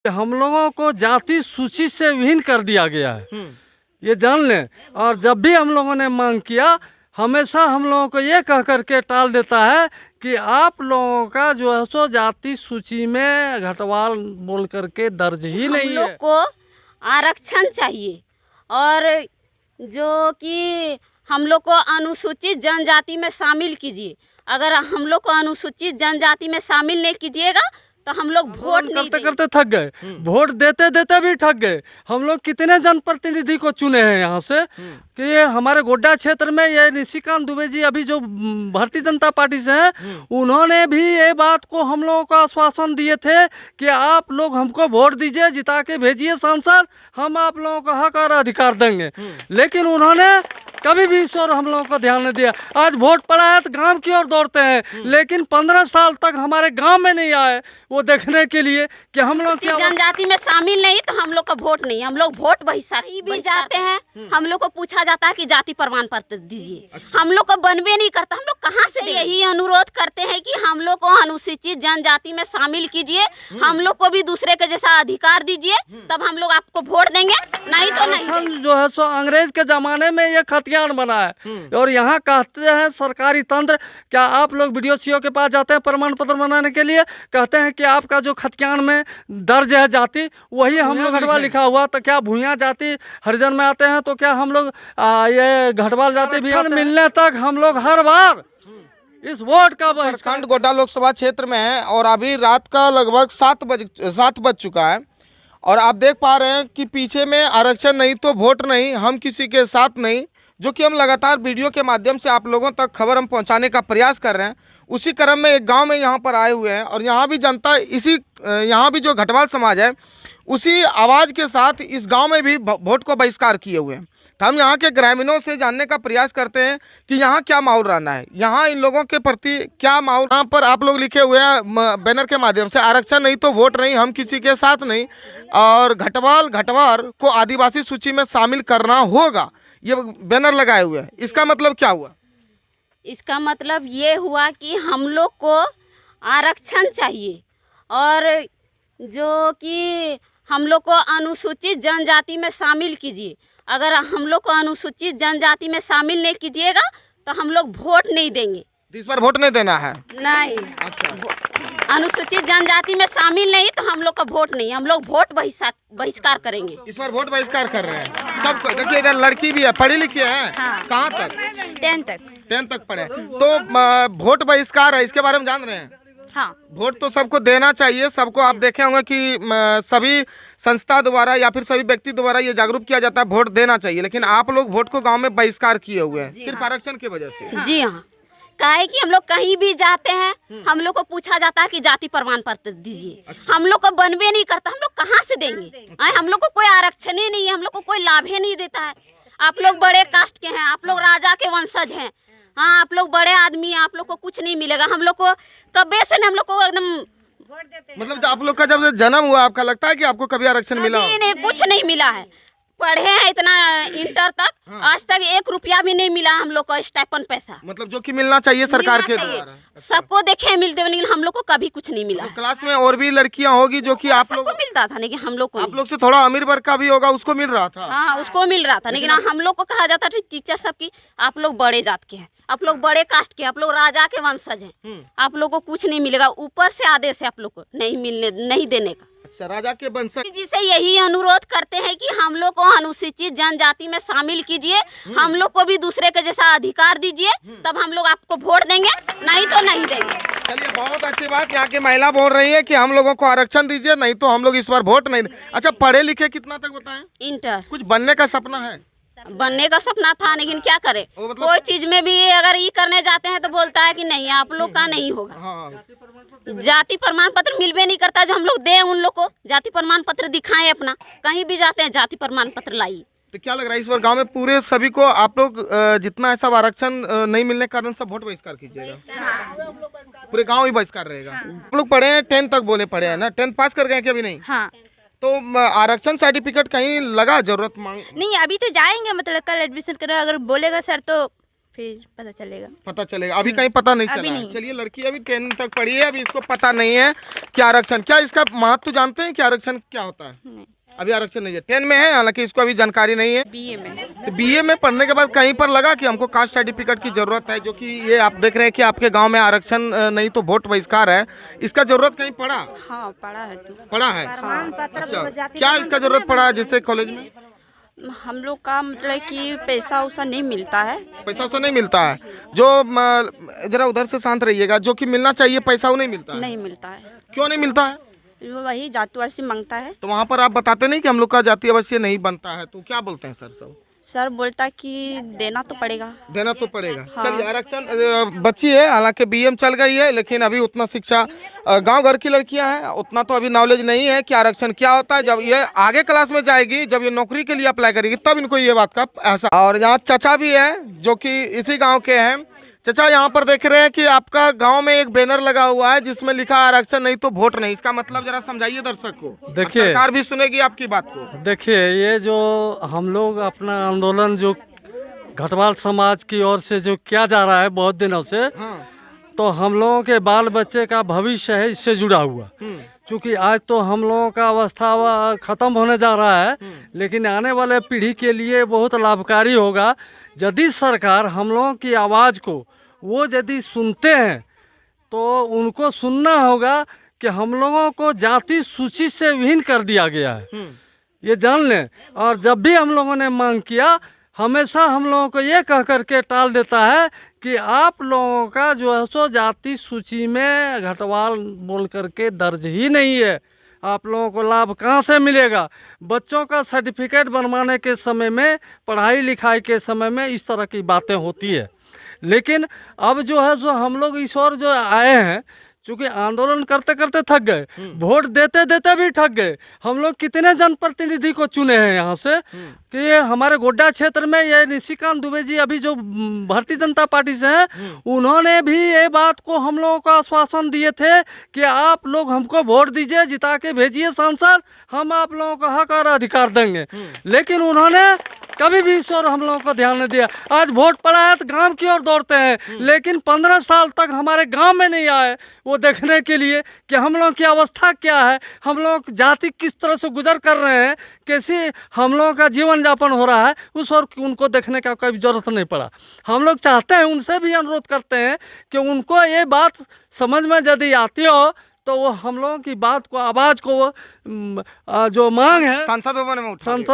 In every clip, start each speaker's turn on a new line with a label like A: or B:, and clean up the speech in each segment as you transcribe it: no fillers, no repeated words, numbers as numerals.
A: हम लोगों को जाति सूची से विहीन कर दिया गया है, ये जान लें। और जब भी हम लोगों ने मांग किया, हमेशा हम लोगों को ये कह करके टाल देता है कि आप लोगों का जो है सो जाति सूची में घटवाल बोल करके दर्ज ही नहीं है।
B: हम लोग को आरक्षण चाहिए और जो कि हम लोग को अनुसूचित जनजाति में शामिल कीजिए। अगर हम लोग को अनुसूचित जनजाति में शामिल नहीं कीजिएगा तो हम लोग वोट नहीं
A: करते करते थक गए, वोट देते देते भी थक गए। हम लोग कितने जनप्रतिनिधि को चुने हैं यहाँ से कि ये हमारे गोड्डा क्षेत्र में ये निशिकांत दुबे जी अभी जो भारतीय जनता पार्टी से हैं, उन्होंने भी ये बात को हम लोगों को आश्वासन दिए थे कि आप लोग हमको वोट दीजिए, जिता के भेजिए सांसद, हम आप लोगों को हक और अधिकार देंगे। लेकिन उन्होंने कभी भी इस ओर हम लोगों को ध्यान नहीं दिया। आज वोट पड़ा है तो गांव की ओर दौड़ते हैं, लेकिन 15 साल तक हमारे गांव में नहीं आए वो देखने के लिए कि हम लोग
B: जनजाति में शामिल नहीं तो हम लोग का वोट नहीं। हम लोग वोट बहिष्कार भी जाते हैं, हम लोग को पूछा जाता है कि जाति प्रमाण पत्र दीजिए। हम लोग को बनवे नहीं करता, हम लोग कहाँ से दें? यही अनुरोध करते हैं कि हम लोग को अनुसूचित जनजाति में शामिल कीजिए, हम लोग को भी दूसरे के जैसा अधिकार दीजिए, तब हम लोग आपको वोट देंगे, नहीं तो नहीं।
A: जो है सो अंग्रेज के जमाने में ये खतियान बना है। और यहाँ कहते हैं सरकारी तंत्र, क्या आप लोग BDO के पास जाते हैं प्रमाण पत्र बनाने के लिए, कहते हैं कि आपका जो खतियान में दर्ज है जाति वही हम लोग घटवाल लिखा हुआ, तो क्या भूया जाति हरिजन में आते हैं तो क्या हम लोग ये घटवाल जाति भी मिलने तक हम लोग हर बार इस वोट का
C: प्रखंड गोड्डा लोकसभा क्षेत्र में है और अभी रात का लगभग 7 बज चुका है और आप देख पा रहे हैं कि पीछे में आरक्षण नहीं तो वोट नहीं, हम किसी के साथ नहीं, जो कि हम लगातार वीडियो के माध्यम से आप लोगों तक खबर हम पहुंचाने का प्रयास कर रहे हैं। उसी क्रम में एक गांव में यहाँ पर आए हुए हैं और यहाँ भी जनता यहाँ भी जो घटवाल समाज है उसी आवाज़ के साथ इस गांव में भी वोट को बहिष्कार किए हुए हैं। तो हम यहाँ के ग्रामीणों से जानने का प्रयास करते हैं कि यहाँ क्या माहौल रहना है, यहाँ इन लोगों के प्रति क्या माहौल। यहाँ पर आप लोग लिखे हुए हैं बैनर के माध्यम से, आरक्षण नहीं तो वोट नहीं, हम किसी के साथ नहीं, और घटवार को आदिवासी सूची में शामिल करना होगा, ये बैनर लगाए हुए हैं। इसका मतलब क्या हुआ?
B: इसका मतलब ये हुआ कि हम लोग को आरक्षण चाहिए और जो कि हम लोग को अनुसूचित जनजाति में शामिल कीजिए। अगर हम लोग को अनुसूचित जनजाति में शामिल नहीं कीजिएगा तो हम लोग वोट नहीं देंगे।
C: इस बार वोट नहीं देना है?
B: नहीं। अच्छा। अनुसूचित जनजाति में शामिल नहीं तो हम लोग का वोट नहीं, हम लोग वोट बहिष्कार करेंगे।
C: इस बार वोट बहिष्कार कर रहे हैं सबको। देखिए इधर लड़की भी है, पढ़ी लिखी है। हाँ। कहाँ तक? 10 तक पढ़े। तो वोट बहिष्कार है, इसके बारे में जान रहे हैं?
D: हाँ।
C: वोट तो सबको देना चाहिए, सबको। आप देखे होंगे कि सभी संस्था द्वारा या फिर सभी व्यक्ति द्वारा ये जागरूक किया जाता है वोट देना चाहिए, लेकिन आप लोग वोट को गांव में बहिष्कार किए हुए हैं सिर्फ आरक्षण की वजह से।
B: जी हाँ, काहे कि हम लोग कहीं भी जाते हैं हम लोग को पूछा जाता है कि जाति प्रमाण पत्र दीजिए। अच्छा। हम लोग को बनवे नहीं करता, हम लोग कहाँ से देंगे? हम लोग को कोई आरक्षण ही नहीं है, हम लोग को कोई लाभ ही नहीं देता है। आप लोग बड़े कास्ट के हैं, आप लोग राजा के वंशज हैं, हाँ आप लोग बड़े आदमी, आप लोग को कुछ नहीं मिलेगा। हम लोग को कब्बे से हम लोग को एकदम
C: मतलब आप लोग का जब जन्म हुआ आपका लगता है कि आपको कभी आरक्षण मिला?
B: नहीं, कुछ नहीं मिला है। पढ़े हैं इतना इंटर तक, आज तक 1 रुपया भी नहीं मिला हम लोग को स्टाइपेंड पैसा।
C: मतलब जो कि मिलना चाहिए सरकार के द्वारा।
B: सबको देखे मिलते लेकिन हम लोग को कभी कुछ नहीं मिला।
C: तो क्लास में और भी लड़कियां होगी जो कि आप लोग को
B: मिलता था, लेकिन हम लोग को
C: आप लोग से थोड़ा अमीर वर्ग का भी होगा, उसको मिल रहा था।
B: हाँ उसको मिल रहा था, लेकिन हम लोग को कहा जाता था टीचर सब की आप लोग बड़े जात के हैं, आप लोग बड़े कास्ट के, आप लोग राजा के वंशज हैं, आप लोग को कुछ नहीं मिलेगा। ऊपर से आदेश है आप लोग को नहीं देने का।
C: अच्छा, राजा के वंशज
B: जी से यही अनुरोध करते हैं कि हम लोग को अनुसूचित जनजाति में शामिल कीजिए, हम लोग को भी दूसरे के जैसा अधिकार दीजिए, तब हम लोग आपको वोट देंगे, नहीं तो नहीं देंगे।
C: चलिए बहुत अच्छी बात, यहाँ की महिला बोल रही है कि हम लोगों को आरक्षण दीजिए, नहीं तो हम लोग इस बार वोट नहीं। अच्छा, पढ़े लिखे कितना तक बताएं?
B: इंटर।
C: कुछ बनने का सपना है?
B: बनने का सपना था, लेकिन क्या करे,
C: मतलब
B: कोई चीज में भी अगर ये करने जाते हैं तो बोलता है कि नहीं आप लोग का नहीं होगा।
C: हाँ।
B: जाति प्रमाण पत्र मिलवे नहीं करता, जो हम लोग दें उन लोग को जाति प्रमाण पत्र दिखाएं अपना, कहीं भी जाते हैं जाति प्रमाण पत्र लाइए।
C: तो क्या लग रहा है इस बार गांव में पूरे सभी को आप लोग जितना ऐसा आरक्षण नहीं मिलने के कारण सब वोट बहिष्कार कीजिएगा? पूरे गांव ही बहिष्कार रहेगा। आप लोग पढ़े हैं 10 तक बोले पढ़े हैं ना, 10 पास कर गए हैं कि अभी नहीं?
D: हाँ।
C: तो आरक्षण सर्टिफिकेट कहीं लगा जरूरत मांग?
D: नहीं, अभी तो जाएंगे, मतलब कल एडमिशन करो, अगर बोलेगा सर तो फिर पता चलेगा।
C: पता चलेगा, अभी कहीं पता नहीं
D: अभी
C: चला है।
D: नहीं।
C: चलिए, लड़की अभी 10 तक पढ़ी है, अभी इसको पता नहीं है कि आरक्षण क्या, इसका महत्व जानते हैं कि आरक्षण क्या होता है?
D: नहीं,
C: अभी आरक्षण नहीं है, 10 में है, हालांकि इसको अभी जानकारी नहीं है।
D: बीए में।
C: तो बीए में पढ़ने के बाद कहीं पर लगा कि हमको कास्ट सर्टिफिकेट की जरूरत है, जो कि ये आप देख रहे हैं कि आपके गांव में आरक्षण नहीं तो वोट बहिष्कार है, इसका जरूरत कहीं पड़ा?
D: हाँ, पढ़ा है तो।
C: पड़ा है।
D: हाँ।
C: अच्छा, क्या इसका जरूरत पड़ा है जैसे कॉलेज में?
D: हम लोग का मतलब कि पैसा उसा नहीं मिलता है।
C: पैसा उसा नहीं मिलता है, जो जरा उधर से शांत रहिएगा, जो कि मिलना चाहिए पैसा वो नहीं मिलता है?
D: नहीं मिलता है।
C: क्यों नहीं मिलता है?
D: वो वही जातिवासी मांगता है।
C: तो वहाँ पर आप बताते नहीं कि हम लोग का जाति अवश्य नहीं बनता है, तो क्या बोलते हैं सर सब?
D: सर बोलता कि देना तो पड़ेगा।
C: देना तो पड़ेगा।
D: हाँ।
C: चलिए, आरक्षण बच्ची है, हालांकि बीए में चल गई है, लेकिन अभी उतना शिक्षा गांव घर की लड़कियां हैं, उतना तो अभी नॉलेज नहीं है कि आरक्षण क्या होता है। जब ये आगे क्लास में जाएगी, जब ये नौकरी के लिए अप्लाई करेगी, तब इनको ये बात का एहसास। और यहाँ चाचा भी है जो कि इसी गाँव के हैं। चाचा, यहाँ पर देख रहे हैं कि आपका गांव में एक बैनर लगा हुआ है जिसमें लिखा आरक्षण नहीं तो वोट नहीं, इसका मतलब जरा समझाइए दर्शक को।
A: देखिए,
C: सरकार भी सुनेगी आपकी बात को।
A: देखिए, ये जो हम लोग अपना आंदोलन जो घटवाल समाज की ओर से जो किया जा रहा है बहुत दिनों से,
C: हाँ।
A: तो हम लोगों के बाल बच्चे का भविष्य है इससे जुड़ा हुआ। क्योंकि आज तो हम लोगों का अवस्था खत्म होने जा रहा है, लेकिन आने वाले पीढ़ी के लिए बहुत लाभकारी होगा यदि सरकार हम लोगों की आवाज़ को वो यदि सुनते हैं, तो उनको सुनना होगा कि हम लोगों को जाति सूची से विहीन कर दिया गया है, ये जान लें। और जब भी हम लोगों ने मांग किया, हमेशा हम लोगों को ये कह करके टाल देता है कि आप लोगों का जो है सो जाति सूची में घटवाल बोल करके दर्ज ही नहीं है, आप लोगों को लाभ कहाँ से मिलेगा? बच्चों का सर्टिफिकेट बनवाने के समय में, पढ़ाई लिखाई के समय में इस तरह की बातें होती है। लेकिन अब जो है सो हम लोग इस ओर जो आए हैं, चूँकि आंदोलन करते करते थक गए, वोट देते देते भी थक गए। हम लोग कितने जनप्रतिनिधि को चुने हैं यहाँ से कि ये हमारे गोड्डा क्षेत्र में ये निशिकांत दुबे जी अभी जो भारतीय जनता पार्टी से हैं, उन्होंने भी ये बात को हम लोगों को आश्वासन दिए थे कि आप लोग हमको वोट दीजिए, जिता के भेजिए सांसद, हम आप लोगों को हक और अधिकार देंगे। लेकिन उन्होंने कभी भी इस ओर हम लोगों को ध्यान नहीं दिया। आज वोट पड़ा है तो गांव की ओर दौड़ते हैं, लेकिन 15 साल तक हमारे गांव में नहीं आए वो देखने के लिए कि हम लोगों की अवस्था क्या है, हम लोग जाति किस तरह से गुजर कर रहे हैं, कैसे हम लोगों का जीवन यापन हो रहा है, उस ओर उनको देखने का कोई ज़रूरत नहीं पड़ा। हम लोग चाहते हैं, उनसे भी अनुरोध करते हैं कि उनको ये बात समझ में यदि आती हो तो वो हम लोगों की बात को, आवाज़ को, जो मांग है
C: संसद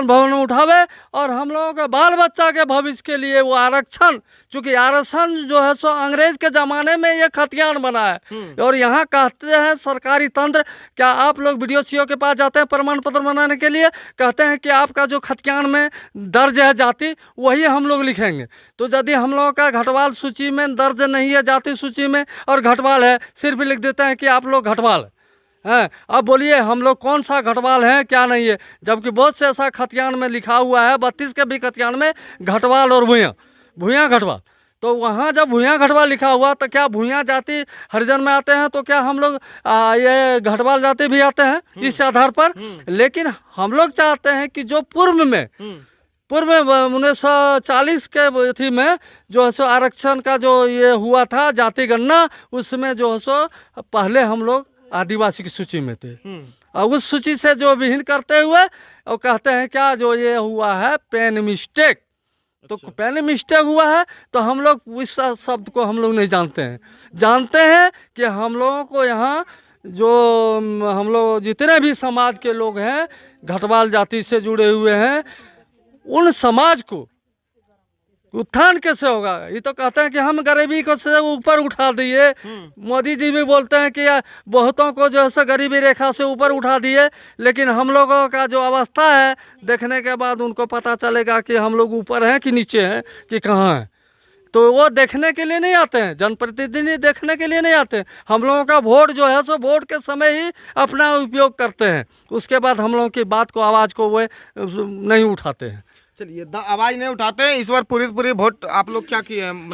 A: भवन में उठावे और हम लोगों के बाल बच्चा के भविष्य के लिए वो आरक्षण, क्योंकि आरक्षण जो है सो अंग्रेज के ज़माने में ये खतियान बना है। और यहाँ कहते हैं सरकारी तंत्र, क्या आप लोग BDO के पास जाते हैं प्रमाण पत्र बनाने के लिए, कहते हैं कि आपका जो खतियान में दर्ज है जाति, वही हम लोग लिखेंगे। तो यदि हम लोगों का घटवाल सूची में दर्ज नहीं है, जाति सूची में, और घटवाल है, सिर्फ लिख देते हैं कि आप लोग घटवाल हैं। अब बोलिए हम लोग कौन सा घटवाल हैं, क्या नहीं है, जबकि बहुत से ऐसा खतियान में लिखा हुआ है, 32 के भी खतियान में घटवाल और भूया घटवाल। तो वहाँ जब भूया घटवाल लिखा हुआ, तो क्या भूया जाति हरिजन में आते हैं, तो क्या हम लोग ये घटवाल जाति भी आते हैं इस आधार पर? लेकिन हम लोग चाहते हैं कि जो पूर्व में 1940 के थी में जो है सो आरक्षण का जो ये हुआ था जाति गणना, उसमें जो है सो पहले हम लोग आदिवासी की सूची में थे, और उस सूची से जो विहीन करते हुए और कहते हैं क्या जो ये हुआ है पेन मिस्टेक। तो पेन मिस्टेक हुआ है, तो हम लोग इस शब्द को हम लोग नहीं जानते हैं। जानते हैं कि हम लोगों को यहाँ जो हम लोग जितने भी समाज के लोग हैं, घटवाल जाति से जुड़े हुए हैं, उन समाज को उत्थान कैसे होगा? ये तो कहते हैं कि हम गरीबी को से ऊपर उठा दिए। मोदी जी भी बोलते हैं कि बहुतों को जो है गरीबी रेखा से ऊपर उठा दिए, लेकिन हम लोगों का जो अवस्था है देखने के बाद उनको पता चलेगा कि हम लोग ऊपर हैं कि नीचे हैं कि कहाँ हैं। तो वो देखने के लिए नहीं आते हैं, जनप्रतिनिधि देखने के लिए नहीं आते हैं। हम लोगों का वोट जो है सो वोट के समय ही अपना उपयोग करते हैं, उसके बाद हम लोगों की बात को, आवाज़ को वो नहीं उठाते हैं।
C: चलिए, आवाज नहीं उठाते हैं। इस बार पूरी वोट आप लोग क्या किए हैं?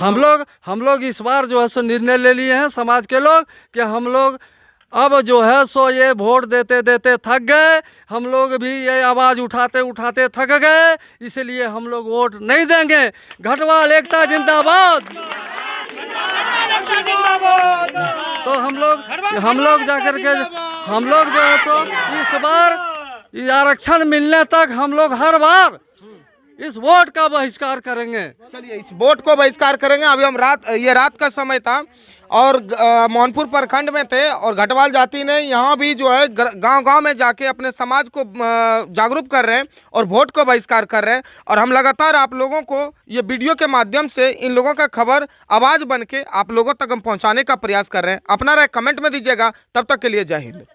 A: हम लोग इस बार जो है सो निर्णय ले लिए हैं समाज के लोग कि हम लोग अब जो है सो ये वोट देते देते थक गए, हम लोग भी ये आवाज़ उठाते उठाते थक गए, इसलिए हम लोग वोट नहीं देंगे। घटवाल एकता जिंदाबाद। तो हम लोग जाकर के हम लोग जो है सो इस बार ये आरक्षण मिलने तक हम लोग हर बार इस वोट का बहिष्कार करेंगे।
C: चलिए, इस वोट को बहिष्कार करेंगे। अभी हम रात का समय था और मोहनपुर प्रखंड में थे और घटवाल जाति ने यहाँ भी जो है गांव-गांव में जाके अपने समाज को जागरूक कर रहे हैं और वोट को बहिष्कार कर रहे हैं। और हम लगातार आप लोगों को ये वीडियो के माध्यम से इन लोगों का खबर आवाज़ बन के आप लोगों तक हम पहुँचाने का प्रयास कर रहे हैं। अपना राय कमेंट में दीजिएगा। तब तक के लिए जय हिंद।